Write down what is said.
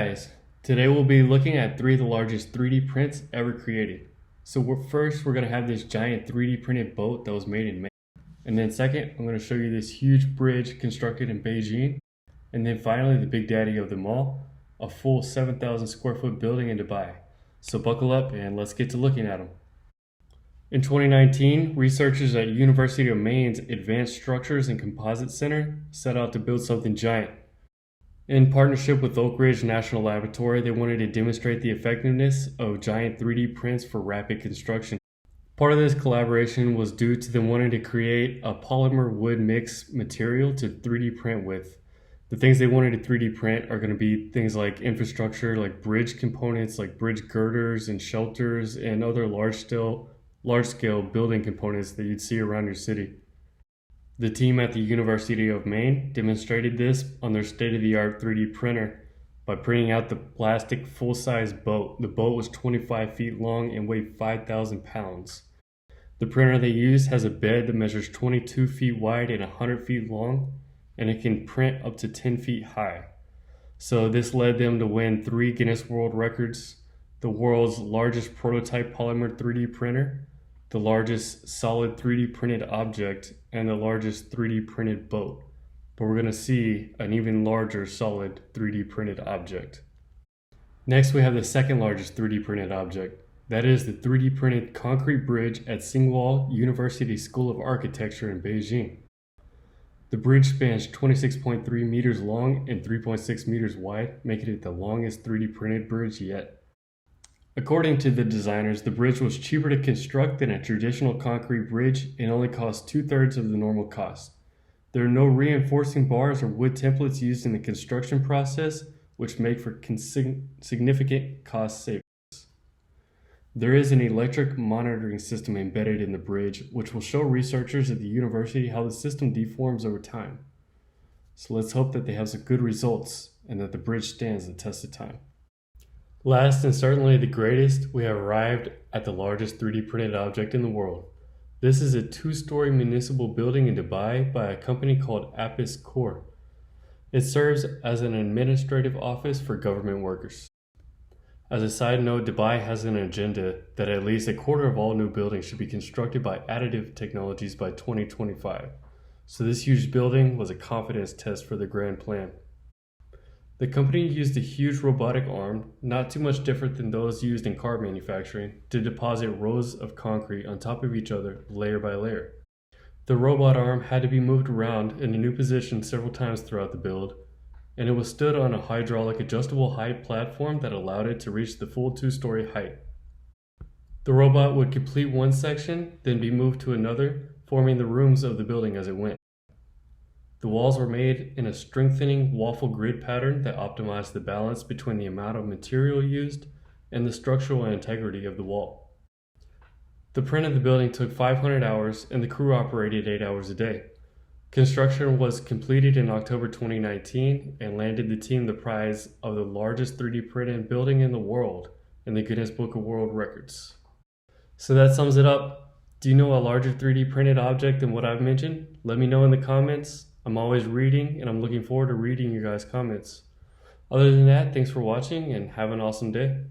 Guys, today we'll be looking at three of the largest 3D prints ever created. So first, we're going to have this giant 3D printed boat that was made in Maine. And then second, I'm going to show you this huge bridge constructed in Beijing. And then finally, the big daddy of them all, a full 7,000 square foot building in Dubai. So buckle up and let's get to looking at them. In 2019, researchers at University of Maine's Advanced Structures and Composites Center set out to build something giant. In partnership with Oak Ridge National Laboratory, they wanted to demonstrate the effectiveness of giant 3D prints for rapid construction. Part of this collaboration was due to them wanting to create a polymer wood mix material to 3D print with. The things they wanted to 3D print are going to be things like infrastructure, like bridge components, like bridge girders and shelters, and other large-scale building components that you'd see around your city. The team at the University of Maine demonstrated this on their state-of-the-art 3D printer by printing out the plastic full-size boat. The boat was 25 feet long and weighed 5,000 pounds. The printer they used has a bed that measures 22 feet wide and 100 feet long, and it can print up to 10 feet high. So this led them to win 3 Guinness World Records: the world's largest prototype polymer 3D printer, the largest solid 3D printed object, and the largest 3D printed boat. But we're going to see an even larger solid 3D printed object. Next, we have the second largest 3D printed object. That is the 3D printed concrete bridge at Tsinghua University School of Architecture in Beijing. The bridge spans 26.3 meters long and 3.6 meters wide, making it the longest 3D printed bridge yet. According to the designers, the bridge was cheaper to construct than a traditional concrete bridge and only cost 2/3 of the normal cost. There are no reinforcing bars or wood templates used in the construction process, which make for significant cost savings. There is an electric monitoring system embedded in the bridge, which will show researchers at the university how the system deforms over time. So let's hope that they have some good results and that the bridge stands the test of time. Last and certainly the greatest, we have arrived at the largest 3D printed object in the world. This is a 2-story municipal building in Dubai by a company called Apis Cor. It serves as an administrative office for government workers. As a side note, Dubai has an agenda that at least a quarter of all new buildings should be constructed by additive technologies by 2025. So this huge building was a confidence test for the grand plan. The company used a huge robotic arm, not too much different than those used in car manufacturing, to deposit rows of concrete on top of each other, layer by layer. The robot arm had to be moved around in a new position several times throughout the build, and it was stood on a hydraulic adjustable height platform that allowed it to reach the full 2-story height. The robot would complete one section, then be moved to another, forming the rooms of the building as it went. The walls were made in a strengthening waffle grid pattern that optimized the balance between the amount of material used and the structural integrity of the wall. The print of the building took 500 hours and the crew operated 8 hours a day. Construction was completed in October 2019 and landed the team the prize of the largest 3D printed building in the world in the Guinness Book of World Records. So that sums it up. Do you know a larger 3D printed object than what I've mentioned? Let me know in the comments. I'm always reading, and I'm looking forward to reading your guys' comments. Other than that, thanks for watching, and have an awesome day.